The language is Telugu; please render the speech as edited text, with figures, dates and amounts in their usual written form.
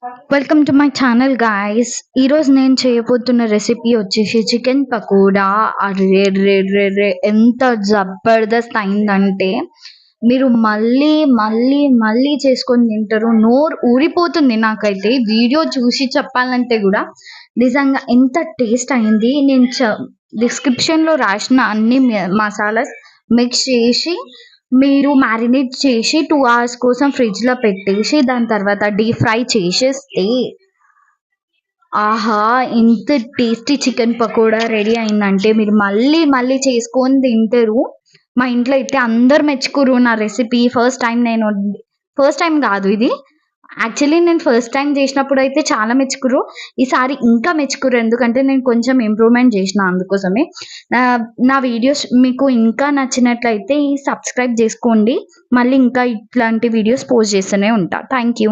Welcome to my channel guys. ఈరోజు నేను చేయబోతున్న రెసిపీ వచ్చేసి చికెన్ పకోడా. అరే రే రే రే ఎంత జబర్దస్త్ అయిందంటే మీరు మళ్ళీ మళ్ళీ మళ్ళీ చేసుకొని తింటారు. నోరు ఊరిపోతుంది నాకైతే వీడియో చూసి చెప్పాలంటే కూడా. నిజంగా ఎంత టేస్ట్ అయింది. నేను డిస్క్రిప్షన్లో రాసిన అన్ని మసాలాస్ మిక్స్ చేసి మీరు మ్యారినేట్ చేసి 2 hours కోసం ఫ్రిడ్జ్లో పెట్టేసి దాని తర్వాత డీప్ ఫ్రై చేసేస్తే ఆహా! ఎంత టేస్టీ చికెన్ పకోడా రెడీ అయిందంటే మీరు మళ్ళీ మళ్ళీ చేసుకొని తింటారు. మా ఇంట్లో అయితే అందరు మెచ్చుకుర్రు నా రెసిపీ. ఫస్ట్ టైం కాదు ఇది. యాక్చువల్లీ నేను ఫస్ట్ టైం చేసినప్పుడు అయితే చాలా మెచ్చుకుర్రు. ఈసారి ఇంకా మెచ్చుకుర్రు. ఎందుకంటే నేను కొంచెం ఇంప్రూవ్మెంట్ చేసిన అందుకోసమే. నా నా వీడియోస్ మీకు ఇంకా నచ్చినట్లయితే సబ్స్క్రైబ్ చేసుకోండి. మళ్ళీ ఇంకా ఇట్లాంటి వీడియోస్ పోస్ట్ చేస్తూనే ఉంటా. Thank you.